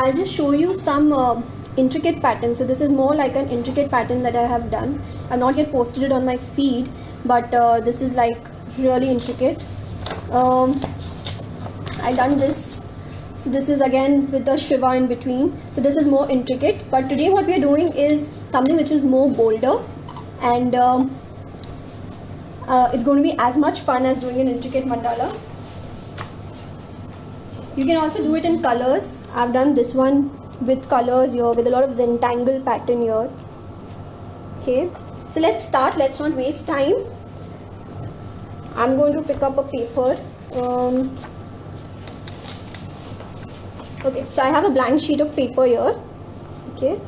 I'll just show you some intricate pattern. So this is more like an intricate pattern that I have done. I've not yet posted it on my feed, but this is like really intricate. I done this. So this is again with the Shiva in between. So this is more intricate, but today what we are doing is something which is more bolder, and it's going to be as much fun as doing an intricate mandala. You can also do it in colors. I've done this one with colors here, with a lot of Zentangle pattern here. Okay, so let's start. Let's not waste time. I'm going to pick up a paper. Okay, so I have a blank sheet of paper here. Okay,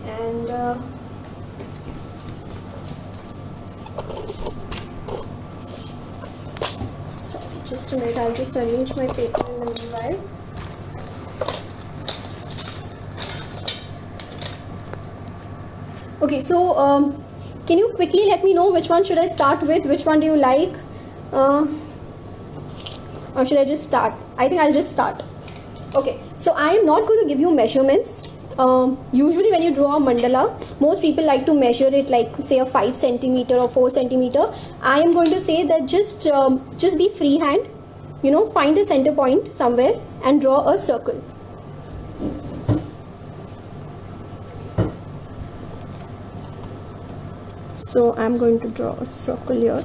and so just a minute, I'll just arrange my paper in the meanwhile. Okay, so can you quickly let me know which one should I start with? Which one do you like? Or should I just start? I think I'll just start. Okay, so I am not going to give you measurements. Usually when you draw a mandala, most people like to measure it like say a 5 centimeter or 4 centimeter. I am going to say that just be freehand, you know, find a center point somewhere and draw a circle. So I'm going to draw a circle here.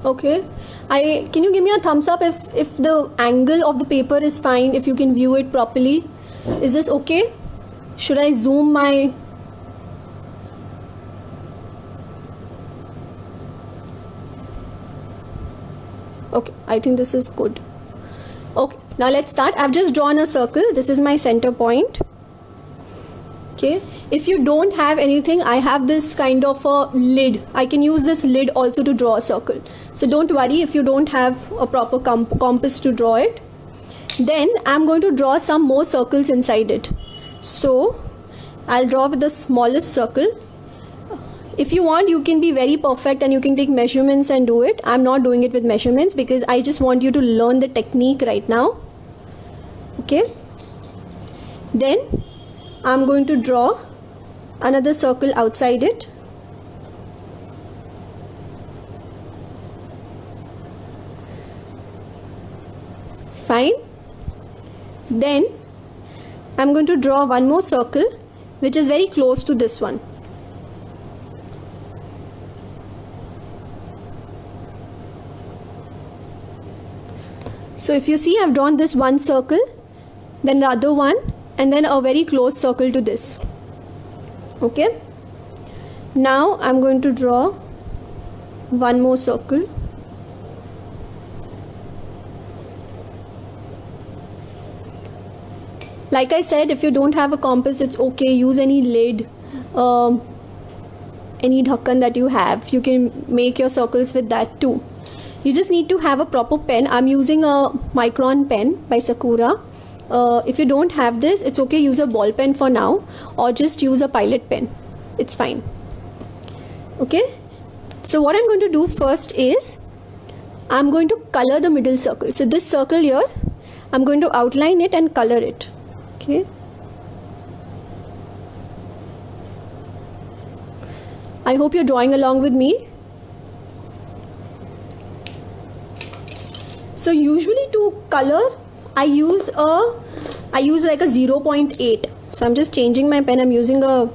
Okay, can you give me a thumbs up if the angle of the paper is fine, if you can view it properly? Is this okay? Should I zoom my... Okay, I think this is good. Okay, now let's start. I've just drawn a circle. This is my center point. Okay, if you don't have anything, I have this kind of a lid. I can use this lid also to draw a circle. So don't worry if you don't have a proper compass to draw it. Then I'm going to draw some more circles inside it. So I'll draw with the smallest circle. If you want, you can be very perfect and you can take measurements and do it. I'm not doing it with measurements because I just want you to learn the technique right now. Okay, then I'm going to draw another circle outside it. Fine. Then I'm going to draw one more circle which is very close to this one. So if you see, I've drawn this one circle, then the other one, and then a very close circle to this. Okay, now I'm going to draw one more circle. Like I said, if you don't have a compass, it's okay. Use any lid, any dhakkan that you have. You can make your circles with that too. You just need to have a proper pen. I'm using a Micron pen by Sakura. If you don't have this, it's okay, use a ball pen for now, or just use a Pilot pen. It's fine. Okay, so what I'm going to do first is I'm going to color the middle circle. So this circle here, I'm going to outline it and color it. Okay, I hope you're drawing along with me. So usually to color, I use like a 0.8. So I'm just changing my pen. I'm using a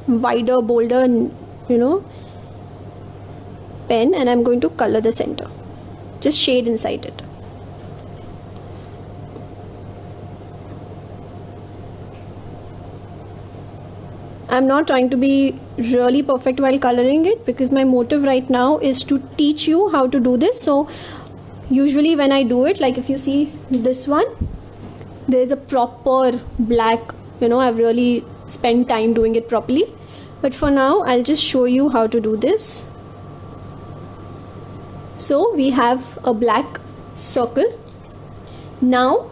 wider, bolder, you know, pen, and I'm going to color the center. Just shade inside it. I'm not trying to be really perfect while coloring it because my motive right now is to teach you how to do this. So usually when I do it, like if you see this one, there's a proper black, you know, I've really spent time doing it properly. But for now, I'll just show you how to do this. So we have a black circle. Now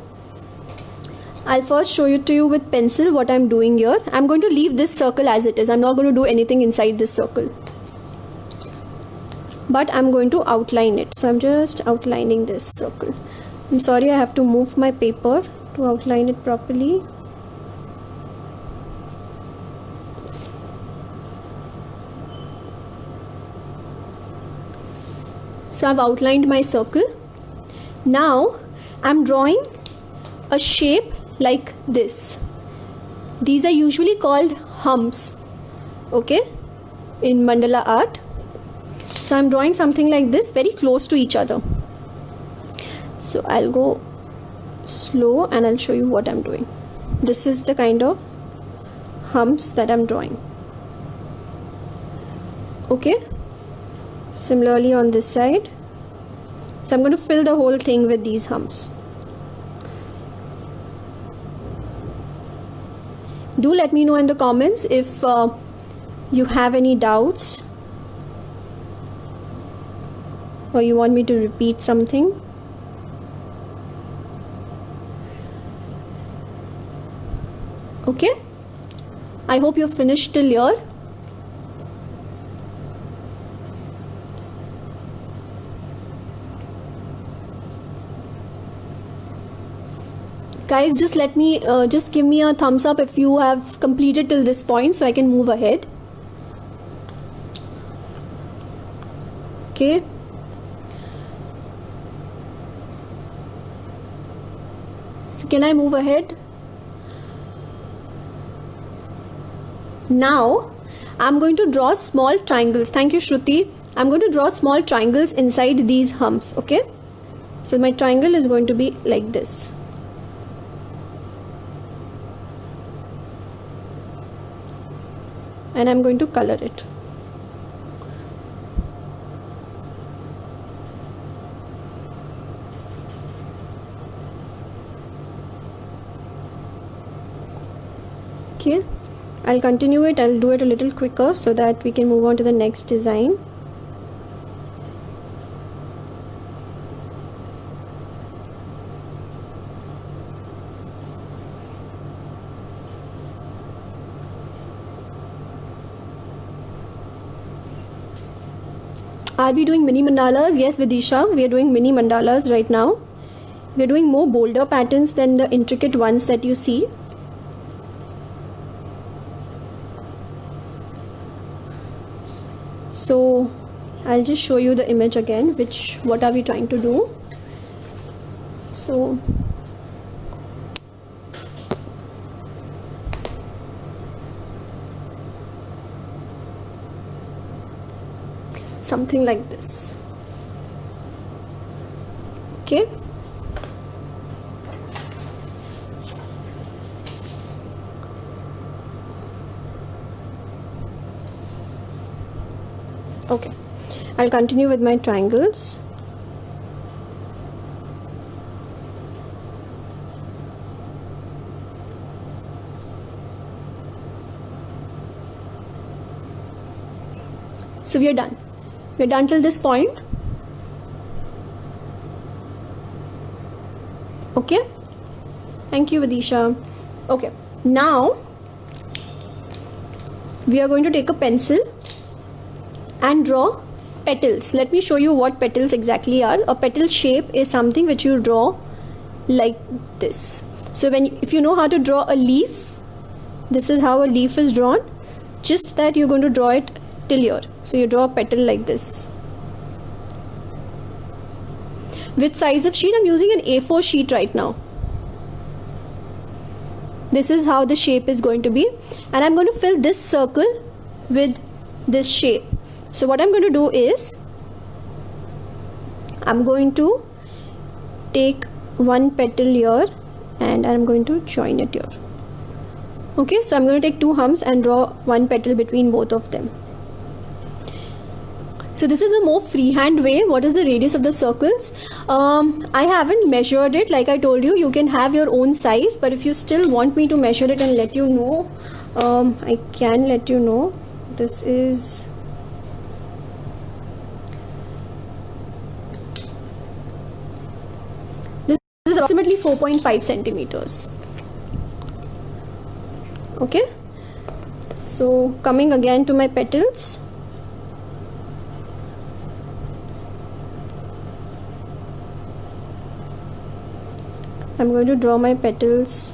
I'll first show it to you with pencil what I'm doing here. I'm going to leave this circle as it is. I'm not going to do anything inside this circle. but I'm going to outline it. So I'm just outlining this circle. I'm sorry, I have to move my paper to outline it properly. So I've outlined my circle. Now I'm drawing a shape like this. These are usually called humps, okay, in mandala art. So I'm drawing something like this, very close to each other. So I'll go slow and I'll show you what I'm doing. This is the kind of humps that I'm drawing. Okay, similarly on this side. So I'm going to fill the whole thing with these humps. Do let me know in the comments if you have any doubts or you want me to repeat something. Okay, I hope you've finished till here. Guys, just let me just give me a thumbs up if you have completed till this point so I can move ahead. Okay, so can I move ahead? Now I'm going to draw small triangles. Thank you, Shruti. I'm going to draw small triangles inside these humps. Okay, so my triangle is going to be like this. And I'm going to color it. Okay, I'll continue it. I'll do it a little quicker so that we can move on to the next design. Are we doing mini mandalas? Yes, Vidisha, we are doing mini mandalas right now. We are doing more bolder patterns than the intricate ones that you see. So I'll just show you the image again, what are we trying to do. So something like this. Okay, okay, I'll continue with my triangles. So we are done. We're done till this point. Okay, thank you, Vidisha. Okay, now we are going to take a pencil and draw petals. Let me show you what petals exactly are. A petal shape is something which you draw like this. So if you know how to draw a leaf, this is how a leaf is drawn. Just that you're going to draw it till here. So you draw a petal like this. Which size of sheet? I'm using an A4 sheet right now. This is how the shape is going to be, and I'm going to fill this circle with this shape. So what I'm going to do is I'm going to take one petal here and I'm going to join it here. Okay, so I'm going to take two humps and draw one petal between both of them. So this is a more freehand way. What is the radius of the circles? I haven't measured it. Like I told you, you can have your own size, but if you still want me to measure it and let you know, I can let you know. This is approximately 4.5 centimeters. Okay, so coming again to my petals. I'm going to draw my petals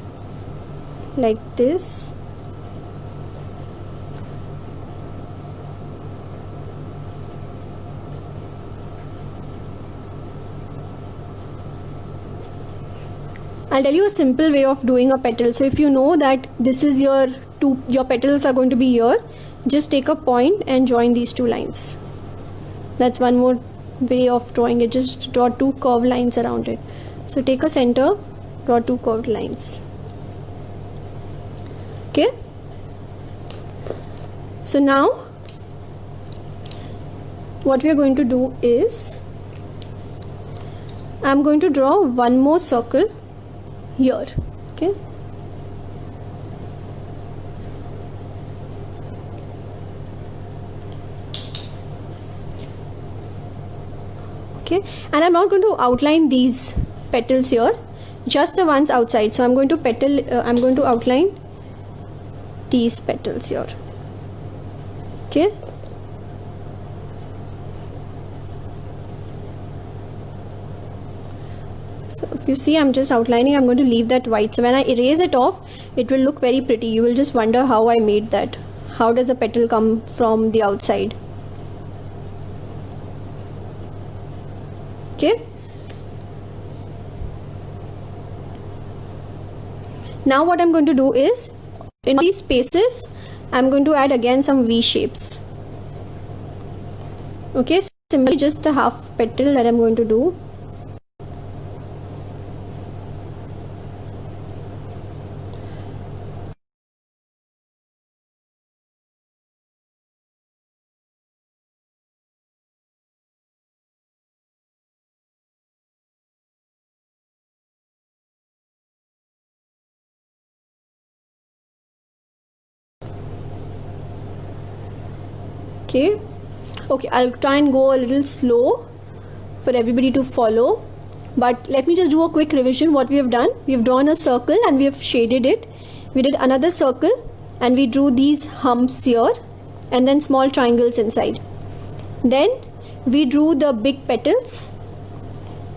like this. I'll tell you a simple way of doing a petal. So if you know that this is your petals are going to be here, just take a point and join these two lines. That's one more way of drawing it. Just draw two curved lines around it. So take a center, draw two curved lines. Okay. So now what we are going to do is I'm going to draw one more circle here. Okay. Okay, and I'm not going to outline these petals here, just the ones outside. So I'm going to outline these petals here. Okay. So if you see, I'm just outlining. I'm going to leave that white. So when I erase it off, it will look very pretty. You will just wonder how I made that. How does a petal come from the outside? Okay. Now what I'm going to do is, in these spaces, I'm going to add again some V shapes. Okay, similarly just the half petal that I'm going to do. Okay, I'll try and go a little slow for everybody to follow, but let me just do a quick revision. What we have done, we have drawn a circle and we have shaded it. We did another circle and we drew these humps here and then small triangles inside. Then we drew the big petals.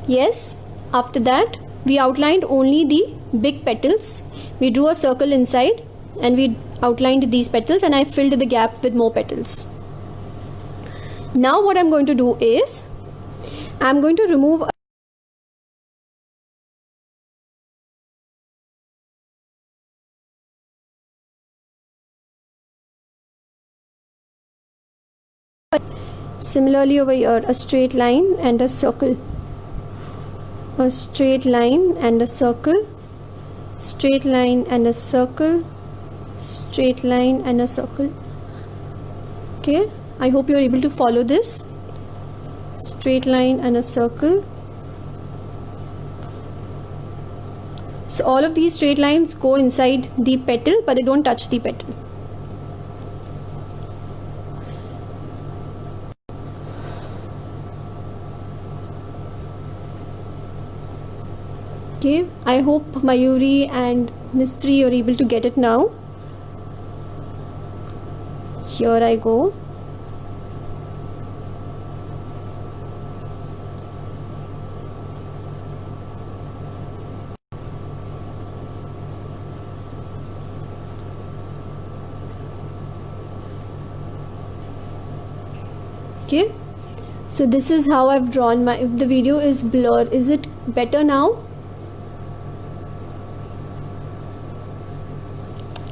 Yes, after that we outlined only the big petals. We drew a circle inside and we outlined these petals, and I filled the gap with more petals. Now what I'm going to do is I'm going to remove similarly over here a straight line and a circle, a straight line and a circle, straight line and a circle, straight line and a circle. Okay, I hope you are able to follow this. Straight line and a circle. So all of these straight lines go inside the petal, but they don't touch the petal. Okay, I hope Mayuri and Mystery are able to get it now. Here I go. Okay, so this is how I've drawn my, if the video is blurred, is it better now?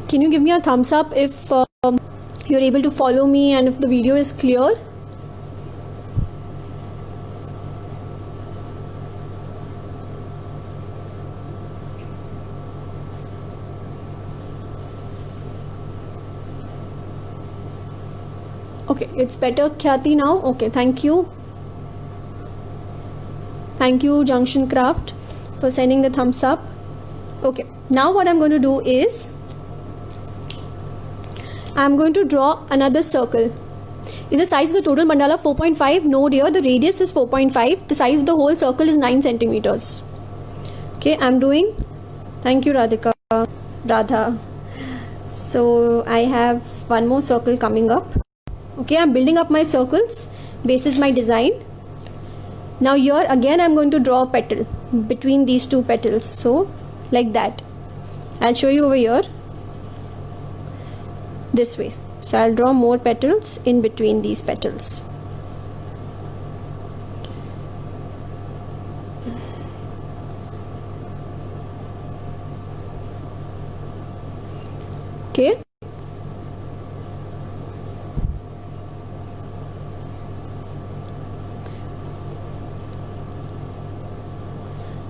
Can you give me a thumbs up if you're able to follow me and if the video is clear? Okay, it's better, Khyati, now. Okay, thank you. Thank you, Junction Craft, for sending the thumbs up. Okay, now what I'm going to do is I'm going to draw another circle. Is the size of the total mandala 4.5? No dear, the radius is 4.5. The size of the whole circle is 9 centimeters. Okay, I'm doing, thank you Radhika, Radha. So I have one more circle coming up. Okay, I'm building up my circles basis my design. Now here again I'm going to draw a petal between these two petals, so like that. I'll show you over here this way. So I'll draw more petals in between these petals. Okay.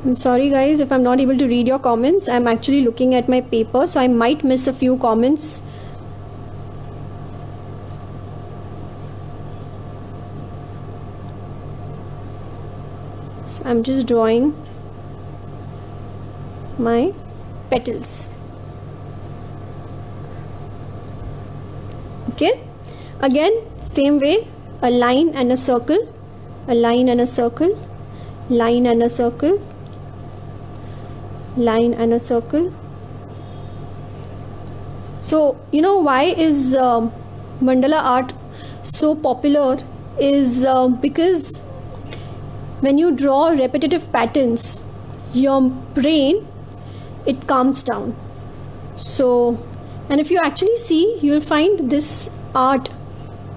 I'm sorry guys if I'm not able to read your comments. I'm actually looking at my paper, so I might miss a few comments. So I'm just drawing my petals. Okay, again same way, a line and a circle, a line and a circle, line and a circle, line and a circle. So you know why is mandala art so popular is because when you draw repetitive patterns, your brain, it calms down. So, and if you actually see, you'll find this art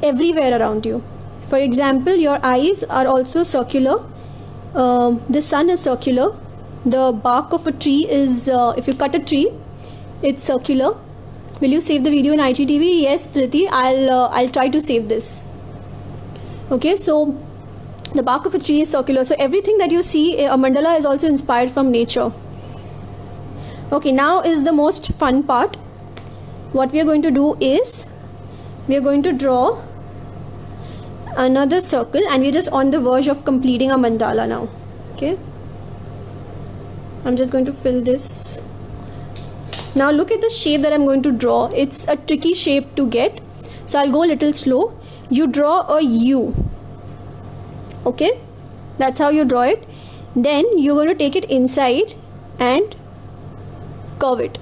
everywhere around you. For example, your eyes are also circular. The sun is circular. The bark of a tree is, if you cut a tree, it's circular. Will you save the video in IGTV? Yes, Triti, I'll try to save this. Okay, so the bark of a tree is circular. So everything that you see, a mandala is also inspired from nature. Okay, now is the most fun part. What we are going to do is, we are going to draw another circle, and we're just on the verge of completing a mandala now. Okay, I'm just going to fill this. Now look at the shape that I'm going to draw. It's a tricky shape to get, so I'll go a little slow. You draw a U. Okay, that's how you draw it. Then you're going to take it inside and curve it.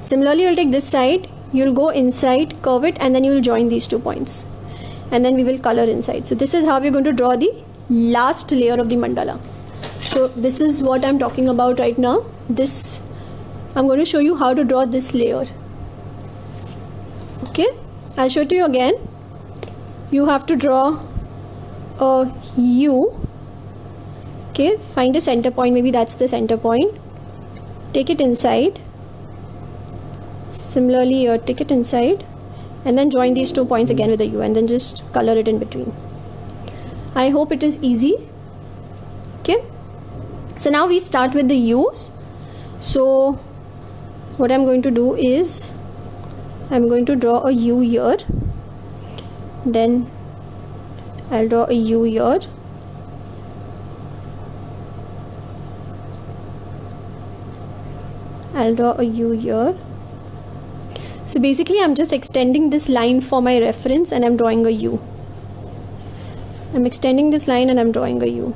Similarly, you'll take this side, you'll go inside, curve it, and then you'll join these 2 points, and then we will color inside. So this is how we're going to draw the last layer of the mandala. So this is what I'm talking about right now. This, I'm going to show you how to draw this layer. Okay, I'll show it to you again. You have to draw a U. Okay, find a center point, maybe that's the center point. Take it inside. Similarly here, take it inside, and then join these 2 points again with a U, and then just color it in between. I hope it is easy. Okay, so now we start with the U's. So what I'm going to do is, I'm going to draw a U here, then I'll draw a U here, I'll draw a U here. So basically I'm just extending this line for my reference, and I'm drawing a U. I'm extending this line and I'm drawing a U.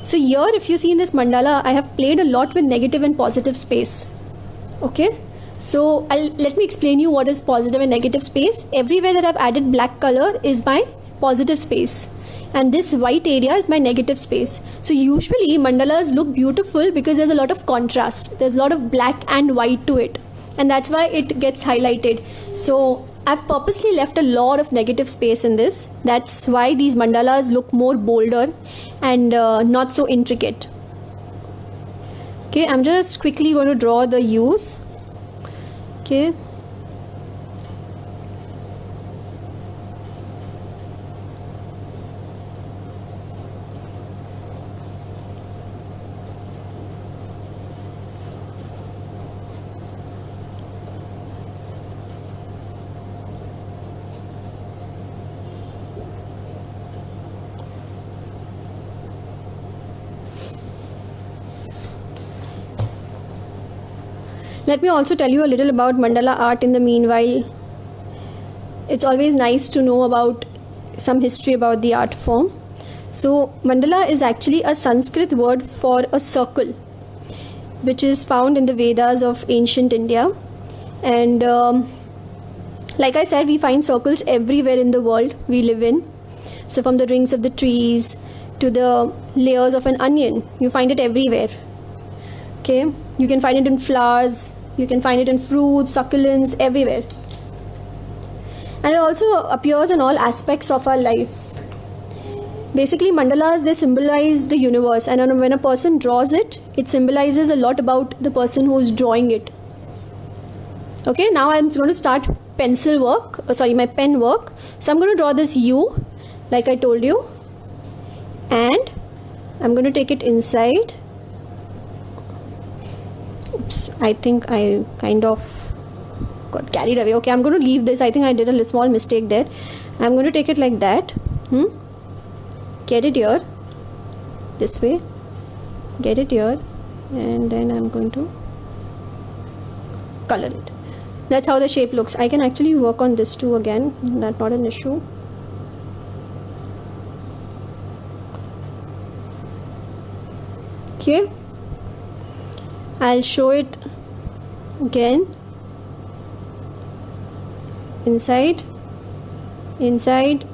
So here, if you see in this mandala, I have played a lot with negative and positive space. Okay, so let me explain you what is positive and negative space. Everywhere that I've added black color is my positive space, and this white area is my negative space. So usually mandalas look beautiful because there's a lot of contrast. There's a lot of black and white to it, and that's why it gets highlighted. So I've purposely left a lot of negative space in this. That's why these mandalas look more bolder and not so intricate. Okay, I'm just quickly going to draw the U's. Okay. Let me also tell you a little about mandala art in the meanwhile. It's always nice to know about some history about the art form. So mandala is actually a Sanskrit word for a circle, which is found in the Vedas of ancient India. And like I said, we find circles everywhere in the world we live in. So from the rings of the trees to the layers of an onion. You find it everywhere. Okay, you can find it in flowers, you can find it in fruits, succulents, everywhere. And it also appears in all aspects of our life. Basically, mandalas, they symbolize the universe, and when a person draws it, it symbolizes a lot about the person who is drawing it. Okay, now I'm going to start pencil work, my pen work. So I'm going to draw this U, like I told you, and I'm going to take it inside. Oops, I think I kind of got carried away. Okay, I'm going to leave this. I think I did a small mistake there. I'm going to take it like that. Get it here, this way, get it here, and then I'm going to color it. That's how the shape looks. I can actually work on this too again, that's not an issue. Okay, I'll show it again. Inside,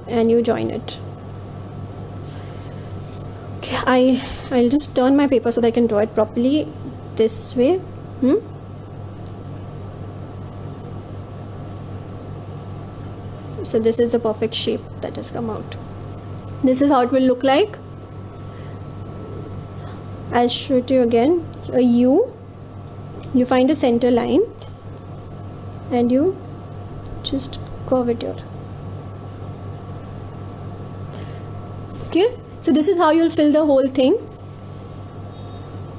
and you join it. Okay, I'll just turn my paper so that I can draw it properly this way. So this is the perfect shape that has come out. This is how it will look like. I'll show it to you again. A U, you find a center line and you just curve it here. Okay, so this is how you'll fill the whole thing.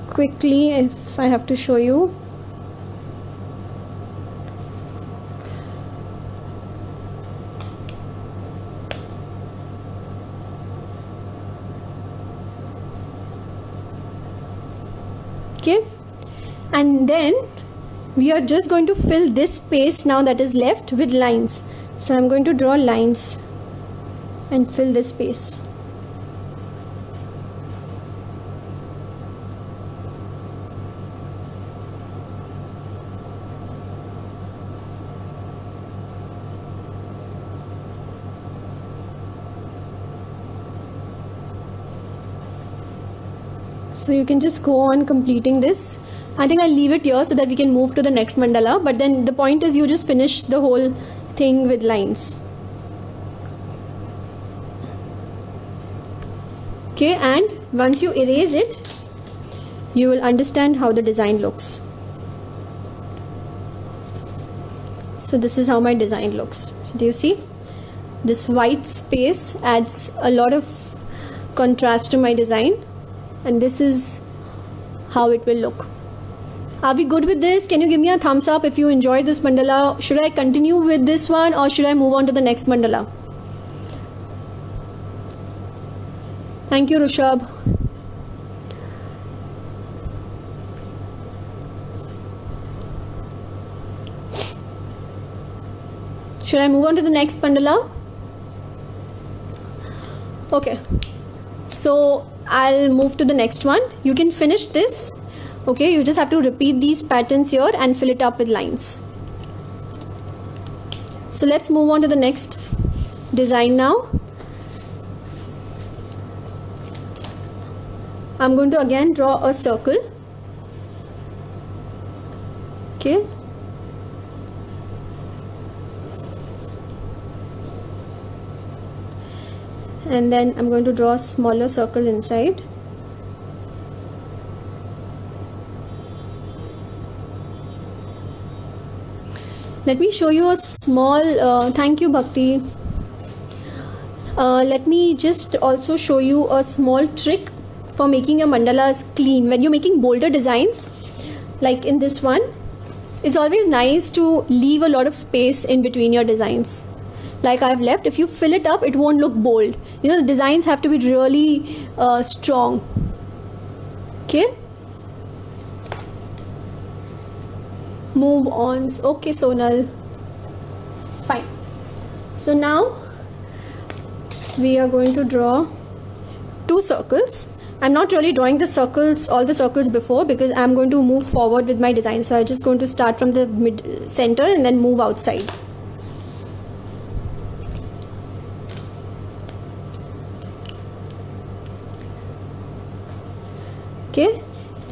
Quickly, if I have to show you. Okay, and then we are just going to fill this space now that is left with lines. So I'm going to draw lines and fill this space. So you can just go on completing this. I think I'll leave it here so that we can move to the next mandala. But then the point is you just finish the whole thing with lines. Okay, and once you erase it, you will understand how the design looks. So this is how my design looks. So do you see? This white space adds a lot of contrast to my design. And this is how it will look. Are we good with this? Can you give me a thumbs up if you enjoyed this mandala? Should I continue with this one or should I move on to the next mandala? Thank you, Rushabh. Should I move on to the next mandala? Okay. So I'll move to the next one. You can finish this. Okay, you just have to repeat these patterns here and fill it up with lines. So let's move on to the next design now. I'm going to again draw a circle. Okay. And then I'm going to draw a smaller circle inside. Let me show you a small, thank you Bhakti. Let me just also show you a small trick for making your mandalas clean. When you're making bolder designs, like in this one, it's always nice to leave a lot of space in between your designs. Like I've left, if you fill it up, it won't look bold. You know, the designs have to be really strong. Okay. Move on. Okay, Sonal. Fine. So now we are going to draw two circles. I'm not really drawing the circles, all the circles before, because I'm going to move forward with my design. So I'm just going to start from the mid center and then move outside. Okay,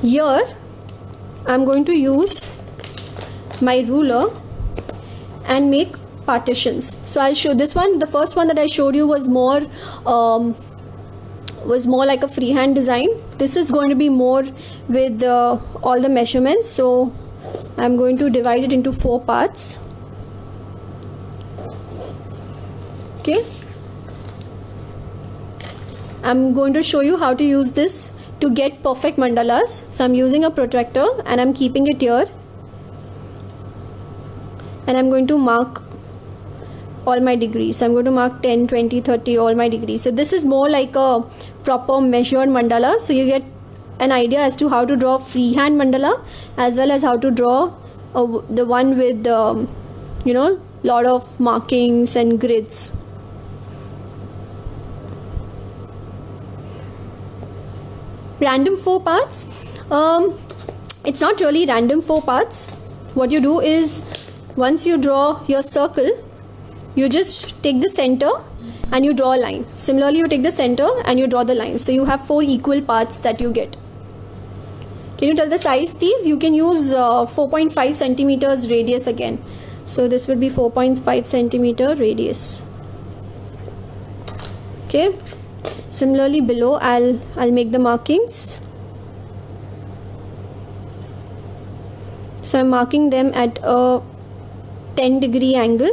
here I'm going to use my ruler and make partitions. So I'll show this one. The first one that I showed you was more like a freehand design. This is going to be more with all the measurements. So I'm going to divide it into 4 parts. Okay, I'm going to show you how to use this to get perfect mandalas. So I'm using a protractor and I'm keeping it here, and I'm going to mark all my degrees. So I'm going to mark 10, 20, 30, all my degrees. So this is more like a proper measured mandala. So you get an idea as to how to draw freehand mandala as well as how to draw the one with lot of markings and grids. Random 4 parts. It's not really random 4 parts. What you do is, once you draw your circle, you just take the center and you draw a line. Similarly, you take the center and you draw the line. So you have 4 equal parts that you get. Can you tell the size, please? You can use 4.5 centimeters radius again. So this will be 4.5 centimeter radius. Okay. Similarly, below I'll make the markings. So I'm marking them at a 10-degree angle.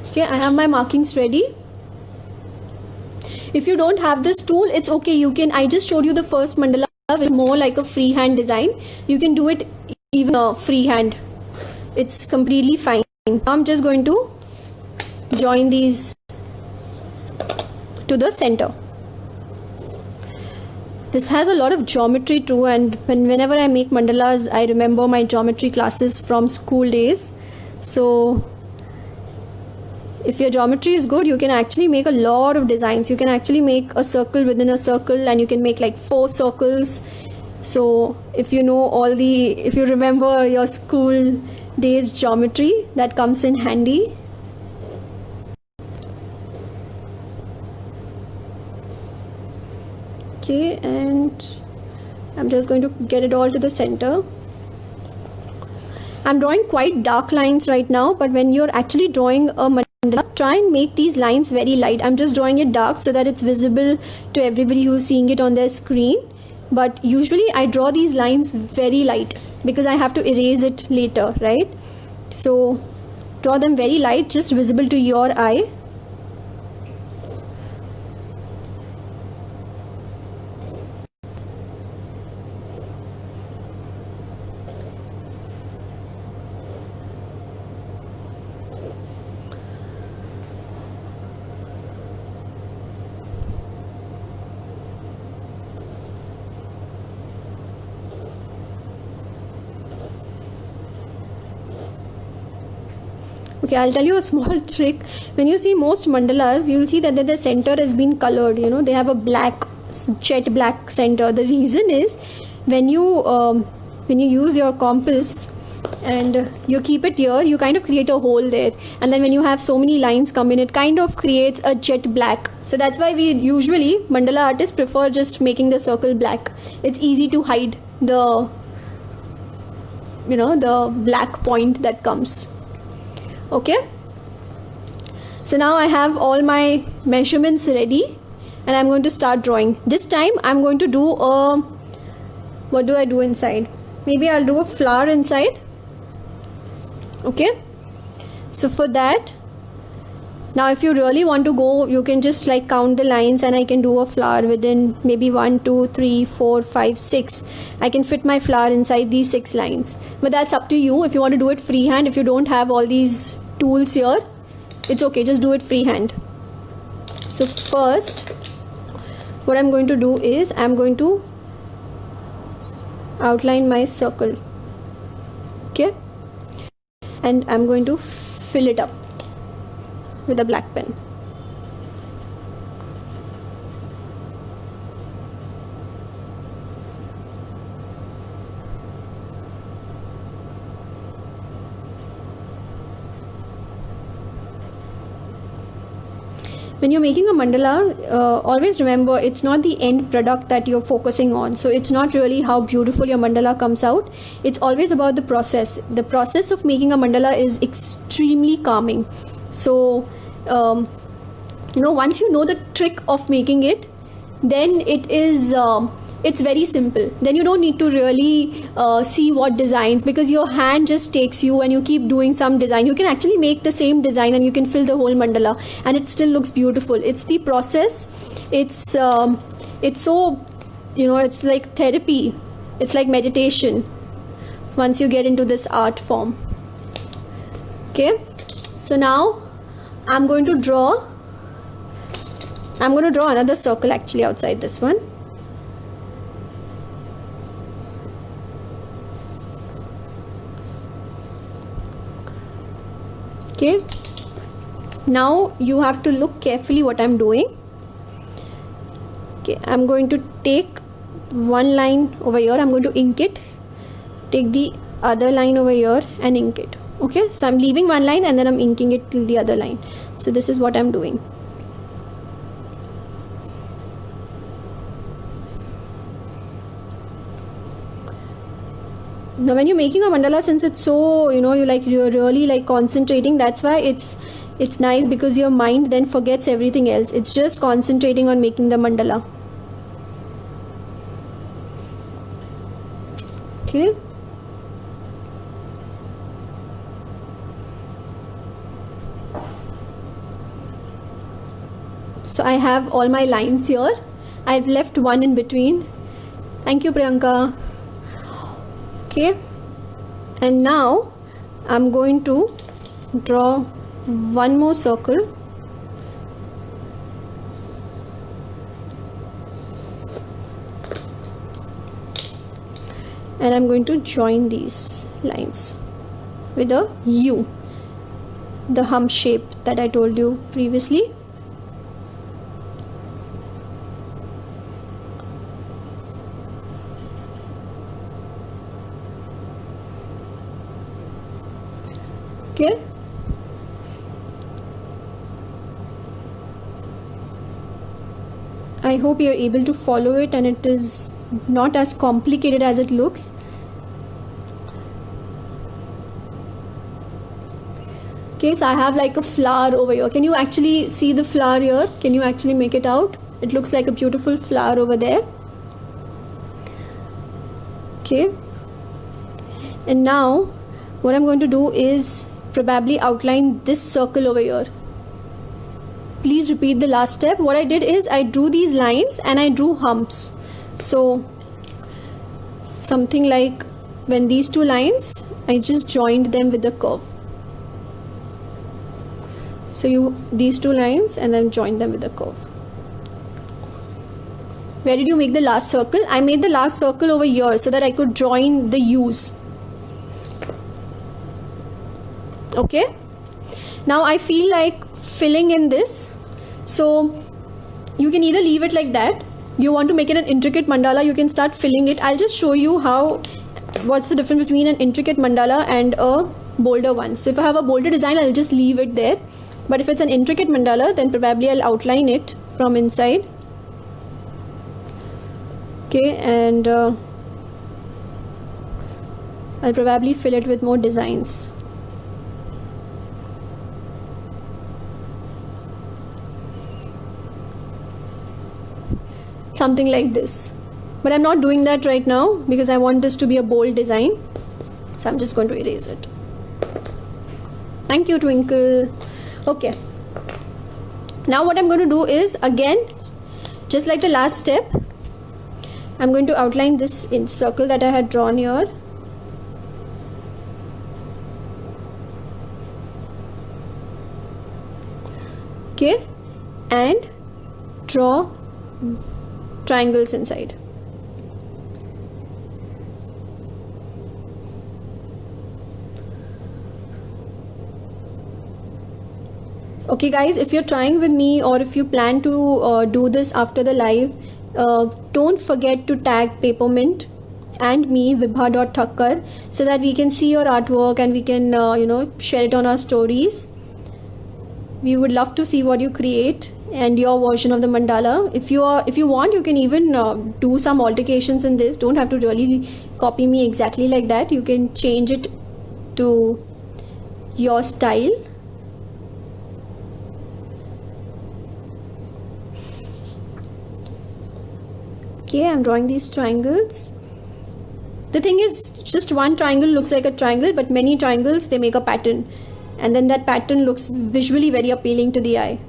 Okay, I have my markings ready. If you don't have this tool, it's okay. You can, I just showed you the first mandala with more like a freehand design. You can do it even freehand. It's completely fine. I'm just going to join these to the center. This has a lot of geometry too, and whenever I make mandalas, I remember my geometry classes from school days. So if your geometry is good, you can actually make a lot of designs. You can actually make a circle within a circle, and you can make like 4 circles. So if you remember your school days geometry, that comes in handy. Okay, and I'm just going to get it all to the center. I'm drawing quite dark lines right now, but when you're actually drawing a mandala, try and make these lines very light. I'm just drawing it dark so that it's visible to everybody who's seeing it on their screen. But usually I draw these lines very light because I have to erase it later, right? So draw them very light, just visible to your eye. Okay, I'll tell you a small trick. When you see most mandalas, you'll see that the center has been colored. They have a jet black center. The reason is when you use your compass and you keep it here, you kind of create a hole there, and then when you have so many lines come in, it kind of creates a jet black. So that's why we usually, mandala artists prefer just making the circle black. It's easy to hide the black point that comes. Okay, so now I have all my measurements ready and I'm going to start drawing. This time I'm going to do what do I do inside? Maybe I'll do a flower inside. Okay, so for that, now if you really want to go, you can just like count the lines, and I can do a flower within maybe 1, 2, 3, 4, 5, 6. I can fit my flower inside these 6 lines, but that's up to you if you want to do it freehand. If you don't have all these tools here, it's okay, just do it freehand. So first what I'm going to do is I'm going to outline my circle. Okay, and I'm going to fill it up with a black pen. when you're making a mandala, always remember it's not the end product that you're focusing on. So it's not really how beautiful your mandala comes out. It's always about the process. The process of making a mandala is extremely calming. So once you know the trick of making it, then it is it's very simple. Then you don't need to really see what designs, because your hand just takes you and you keep doing some design. You can actually make the same design and you can fill the whole mandala and it still looks beautiful. It's the process. It's so, it's like therapy. It's like meditation once you get into this art form. Okay, so now I'm going to draw another circle actually outside this one. Okay, now you have to look carefully what I'm doing. Okay, I'm going to take one line over here, I'm going to ink it, take the other line over here and ink it. Okay, so I'm leaving one line and then I'm inking it till the other line. So this is what I'm doing. Now when you're making a mandala, since it's so, you're really like concentrating, that's why it's nice, because your mind then forgets everything else. It's just concentrating on making the mandala. Okay. So I have all my lines here. I've left one in between. Thank you, Priyanka. Okay, and now I'm going to draw one more circle. And I'm going to join these lines with a U, the hump shape that I told you previously. Okay, I hope you're able to follow it and it is not as complicated as it looks. Okay, so I have like a flower over here. Can you actually see the flower here? Can you actually make it out? It looks like a beautiful flower over there. Okay, and now what I'm going to do is probably outline this circle over here. Please repeat the last step. What I did is I drew these lines and I drew humps. So something like when these two lines, I just joined them with a curve. So these two lines and then join them with a curve. Where did you make the last circle? I made the last circle over here so that I could join the U's. Okay, now I feel like filling in this, so you can either leave it like that. You want to make it an intricate mandala, you can start filling it. I'll just show you what's the difference between an intricate mandala and a bolder one. So if I have a bolder design, I'll just leave it there, but if it's an intricate mandala, then probably I'll outline it from inside. Okay, and I'll probably fill it with more designs. Something like this, but I'm not doing that right now because I want this to be a bold design, so I'm just going to erase it. Thank you, Twinkle. Okay, now what I'm going to do is, again, just like the last step, I'm going to outline this in circle that I had drawn here. Okay, and draw triangles inside. Okay guys, if you're trying with me or if you plan to do this after the live, don't forget to tag Papermint and me, Vibha.Thakkar, so that we can see your artwork and we can share it on our stories. We would love to see what you create. and your version of the mandala. If you want, you can even do some alterations in this. Don't have to really copy me exactly like that. You can change it to your style. Okay, I'm drawing these triangles. The thing is, just one triangle looks like a triangle, but many triangles, they make a pattern, and then that pattern looks visually very appealing to the eye.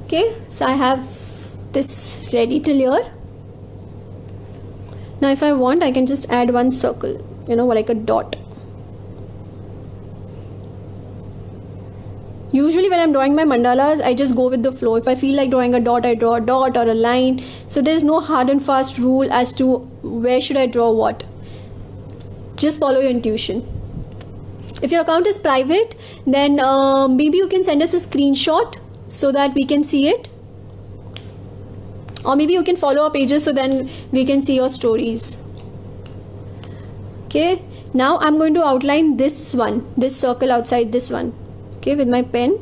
Okay, so I have this ready till here. Now if I want, I can just add one circle, like a dot. Usually when I'm drawing my mandalas, I just go with the flow. If I feel like drawing a dot, I draw a dot or a line. So there's no hard and fast rule as to where should I draw what. Just follow your intuition. If your account is private, then maybe you can send us a screenshot so that we can see it. Or maybe you can follow our pages so then we can see your stories. Okay, now I'm going to outline this one, this circle outside this one. Okay, with my pen.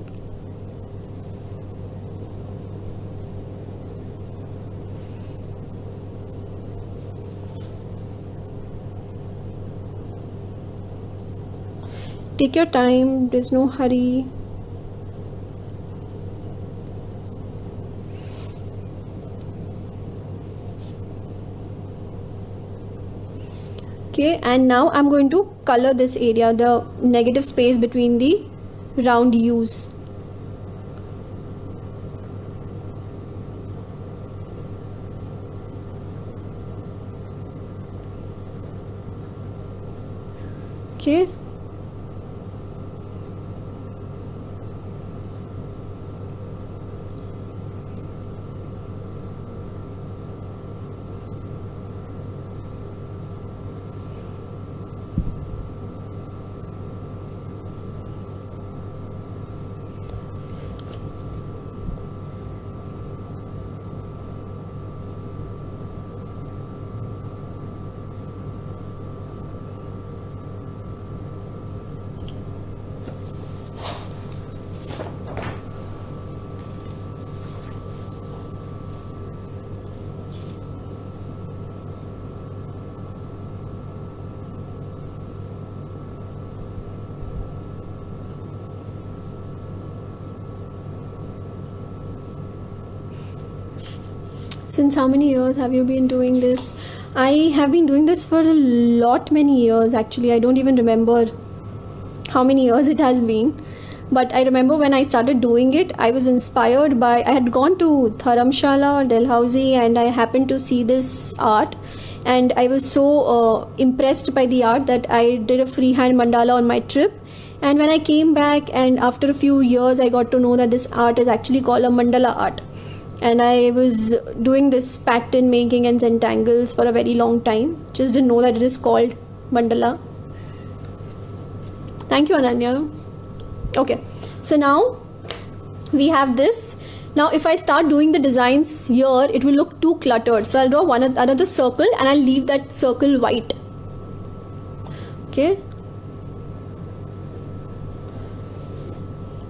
Take your time, there's no hurry. Okay, and now I'm going to color this area, the negative space between the round U's. Okay. Since how many years have you been doing this? I have been doing this for many years actually. I don't even remember how many years it has been. But I remember when I started doing it, I was inspired by, I had gone to Dharamshala or Dalhousie and I happened to see this art. And I was so impressed by the art that I did a freehand mandala on my trip. And when I came back and after a few years, I got to know that this art is actually called a mandala art. And I was doing this pattern making and centangles for a very long time. Just didn't know that it is called mandala. Thank you, Ananya. Okay, so now we have this. Now if I start doing the designs here, it will look too cluttered. So I'll draw another circle and I'll leave that circle white. Okay.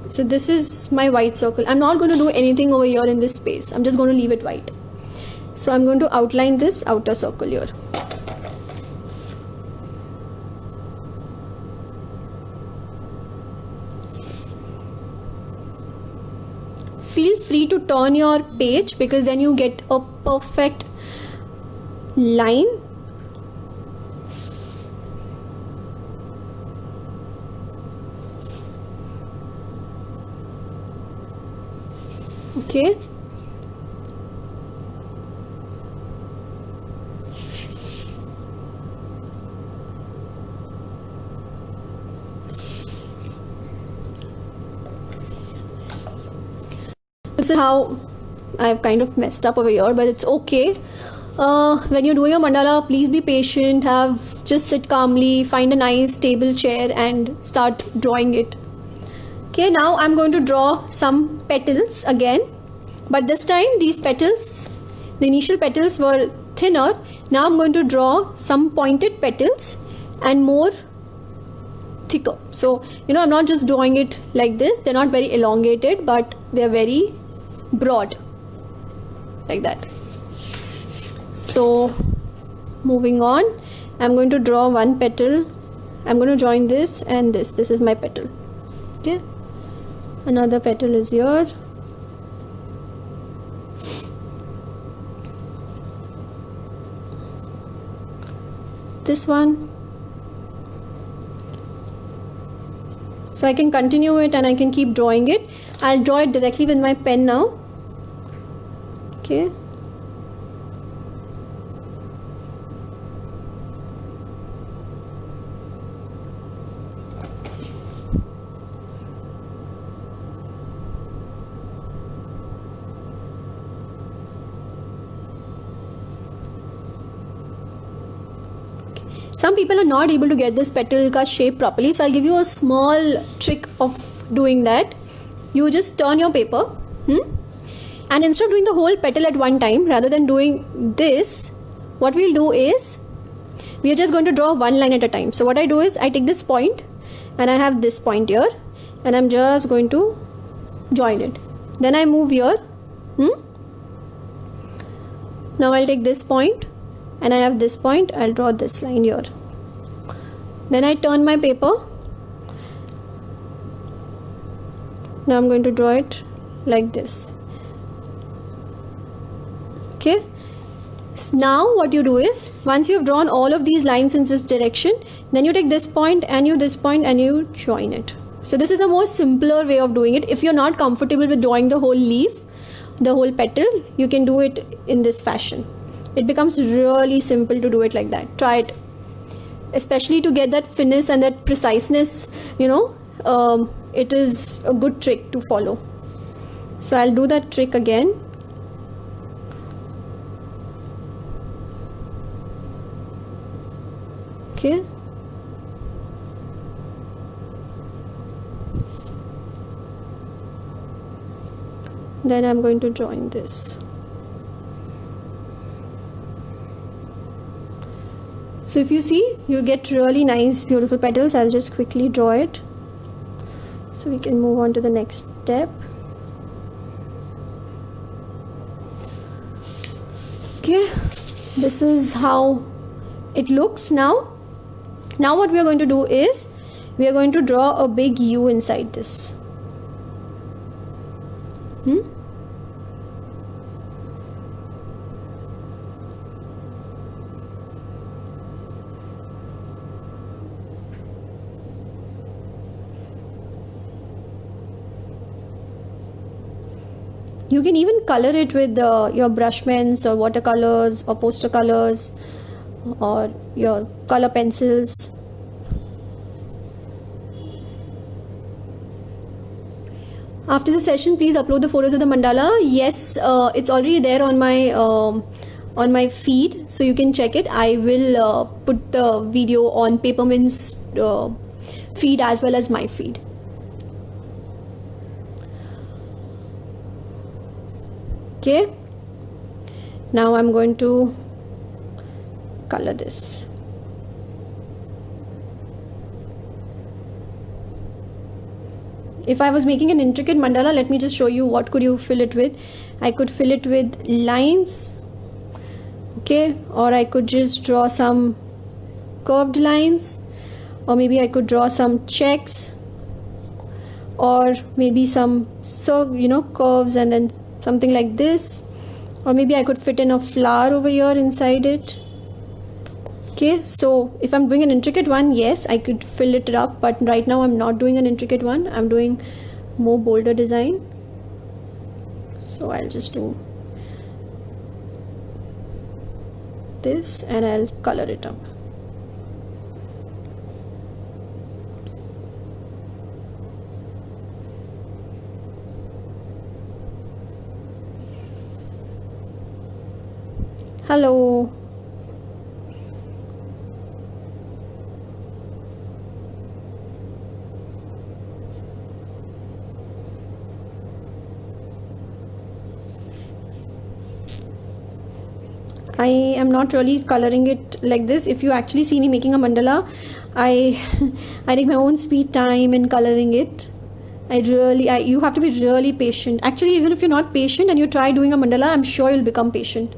So this is my white circle. I'm not going to do anything over here in this space. I'm just going to leave it white. So I'm going to outline this outer circle here. Feel free to turn your page because then you get a perfect line. Okay. This is how I've kind of messed up over here, but it's okay. When you're doing a mandala, please be patient. Just sit calmly, find a nice stable chair and start drawing it. Okay, now I'm going to draw some petals again, but this time these petals, The initial petals were thinner. Now I'm going to draw some pointed petals and more thicker. So, you know, I'm not just drawing it like this. They're not very elongated, but they're very broad, like that. So, moving on, I'm going to draw one petal. I'm going to join this and this. This is my petal. Okay. Another petal is here. This one. So I can continue it and I can keep drawing it. I'll draw it directly with my pen now. Okay. Some people are not able to get this petal ka shape properly, so I'll give you a small trick of doing that. You just turn your paper, and instead of doing the whole petal at one time, rather than doing this, what we'll do is we are just going to draw one line at a time. So what I do is I take this point and I have this point here, and I'm just going to join it. Then I move here. Now I'll take this point and I have this point. I'll draw this line here. Then I turn my paper. Now I'm going to draw it like this. Okay. Now what you do is, once you've drawn all of these lines in this direction, then you take this point and this point and you join it. So this is a more simpler way of doing it. If you're not comfortable with drawing the whole leaf, the whole petal, you can do it in this fashion. It becomes really simple to do it like that. Try it, especially to get that finesse and that preciseness, you know. It is a good trick to follow. So I'll do that trick again. Okay. Then I'm going to join this. So if you see, you get really nice, beautiful petals. I'll just quickly draw it so we can move on to the next step. Okay, this is how it looks now. Now what we are going to do is, we are going to draw a big U inside this. You can even color it with your brush pens or watercolors or poster colors or your color pencils. After the session, please upload the photos of the mandala. Yes, it's already there on my feed, so you can check it. I will put the video on Papermin's feed as well as my feed. Okay, now I'm going to color this. If I was making an intricate mandala, let me just show you what could you fill it with. I could fill it with lines, okay, or I could just draw some curved lines, or maybe I could draw some checks, or maybe some curves and then something like this, or maybe I could fit in a flower over here inside it. Okay, so if I'm doing an intricate one, yes, I could fill it up, but right now I'm not doing an intricate one. I'm doing more bolder design. So I'll just do this and I'll color it up. Hello. I am not really coloring it like this. If you actually see me making a mandala, I take my own sweet time in coloring it. You have to be really patient. Actually, even if you're not patient and you try doing a mandala, I'm sure you'll become patient.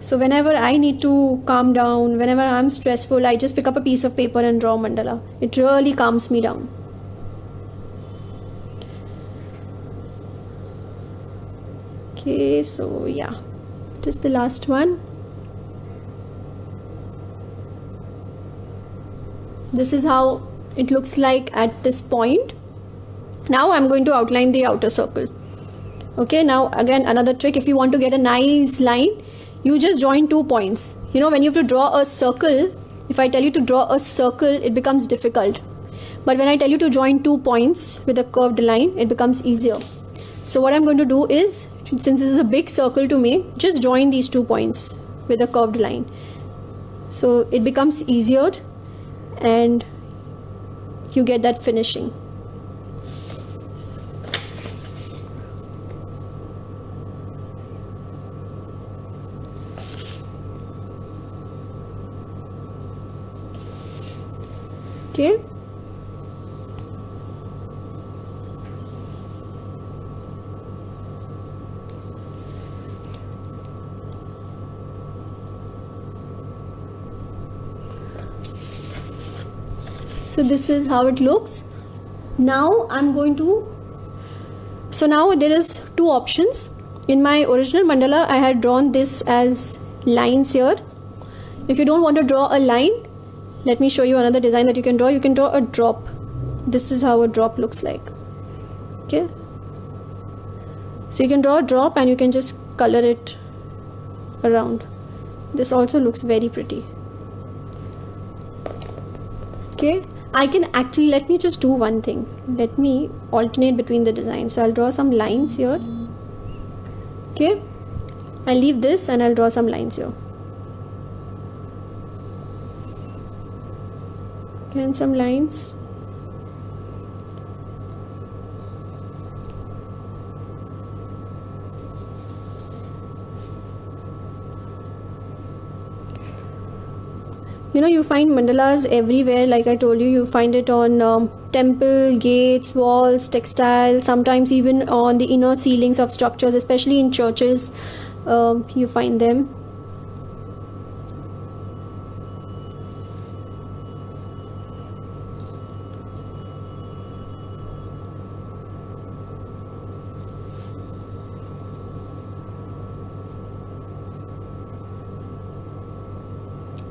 So whenever I need to calm down, whenever I'm stressful, I just pick up a piece of paper and draw mandala. It really calms me down. Okay, so yeah, just the last one. This is how it looks like at this point. Now I'm going to outline the outer circle. Okay, now again another trick. If you want to get a nice line, you just join 2 points. You know, when you have to draw a circle, if I tell you to draw a circle, it becomes difficult. But when I tell you to join 2 points with a curved line, it becomes easier. So what I'm going to do is, since this is a big circle to me, just join these 2 points with a curved line. So it becomes easier and you get that finishing. Okay. So this is how it looks. Now I'm going to, so now there is 2 options. In my original mandala, I had drawn this as lines here. If you don't want to draw a line, let me show you another design that you can draw. You can draw a drop. This is how a drop looks like. Okay. So you can draw a drop and you can just color it around. This also looks very pretty. Okay. I can actually, let me just do one thing. Let me alternate between the designs. So I'll draw some lines here. Okay. I'll leave this and I'll draw some lines here. Okay, and some lines. You know, you find mandalas everywhere. Like I told you, you find it on temple, gates, walls, textiles, sometimes even on the inner ceilings of structures, especially in churches, you find them.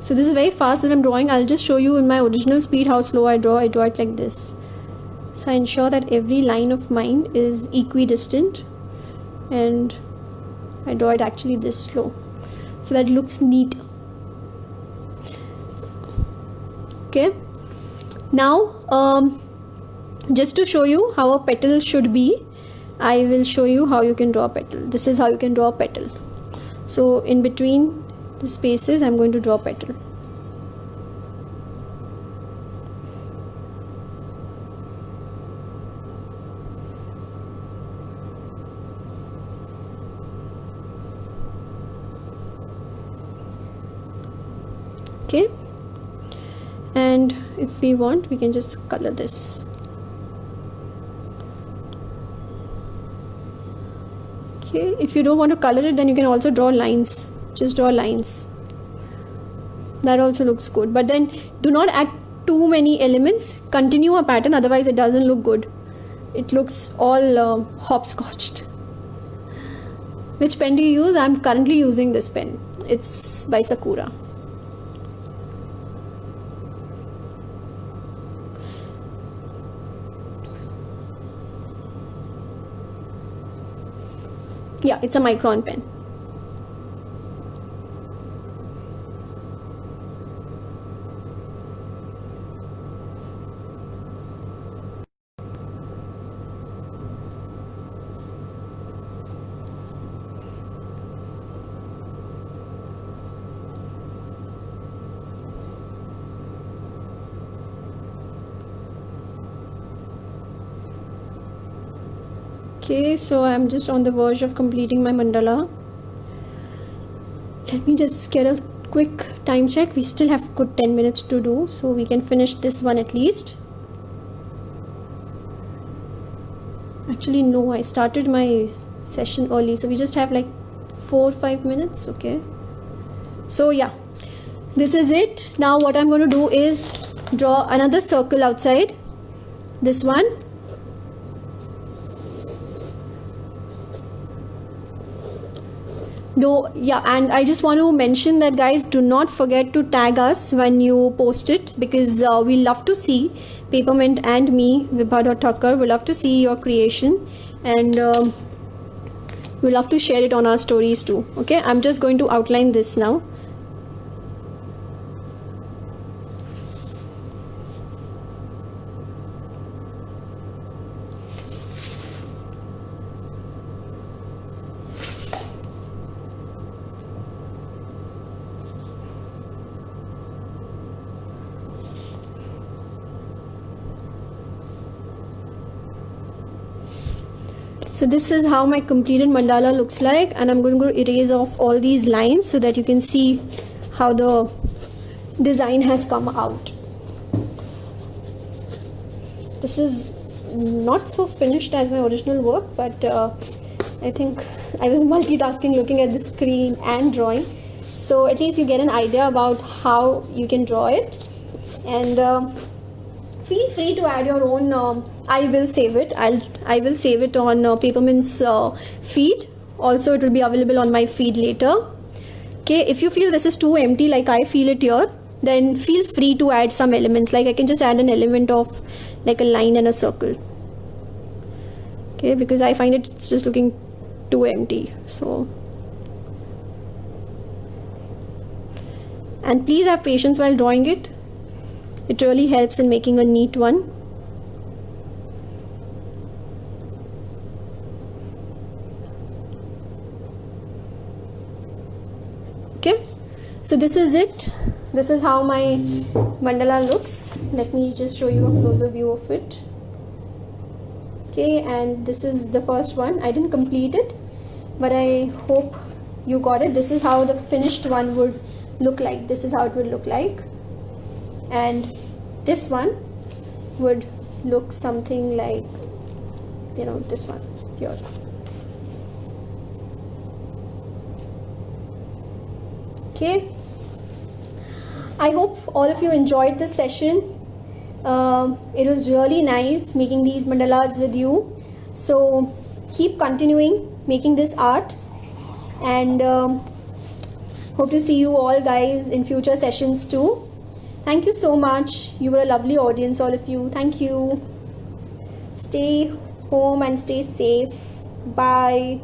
So this is very fast that I'm drawing. I'll just show you in my original speed how slow I draw. I draw it like this. So I ensure that every line of mine is equidistant and I draw it actually this slow so that it looks neat. Okay. Now just to show you how a petal should be, I will show you how you can draw a petal. This is how you can draw a petal. So in between the spaces, I'm going to draw petal. Okay, and if we want, we can just color this. Okay, if you don't want to color it, then you can also draw lines. Just draw lines. That also looks good, but then do not add too many elements. Continue a pattern, otherwise it doesn't look good. It looks all hopscotched. Which pen do you use? I'm currently using this pen. It's by Sakura. Yeah, it's a Micron pen. Okay, so I'm just on the verge of completing my mandala. Let me just get a quick time check. We still have good 10 minutes to do, so we can finish this one at least. Actually no, I started my session early, so we just have like 4-5 minutes. Okay, so yeah, this is it. Now what I'm going to do is draw another circle outside this one. Yeah, and I just want to mention that, guys, do not forget to tag us when you post it, because we love to see, Papermint and me, Vibha.Thakkar, we love to see your creation, and we love to share it on our stories too. Okay, I'm just going to outline this now. So this is how my completed mandala looks like, and I'm going to erase off all these lines so that you can see how the design has come out. This is not so finished as my original work, but I think I was multitasking, looking at the screen and drawing, so at least you get an idea about how you can draw it. And feel free to add your own. I will save it. I will save it on Papermint's feed. Also, it will be available on my feed later. Okay, if you feel this is too empty, like I feel it here, then feel free to add some elements. Like I can just add an element of like a line and a circle. Okay, because I find it's just looking too empty. So, and please have patience while drawing it. It really helps in making a neat one. Okay, so this is it. This is how my mandala looks. Let me just show you a closer view of it. Okay, and this is the first one. I didn't complete it, but I hope you got it. This is how the finished one would look like. This is how it would look like, and this one would look something like, you know, this one here. Okay, I hope all of you enjoyed this session. It was really nice making these mandalas with you. So keep continuing making this art, and hope to see you all, guys, in future sessions too. Thank you so much. You were a lovely audience, all of you. Thank you. Stay home and stay safe. Bye.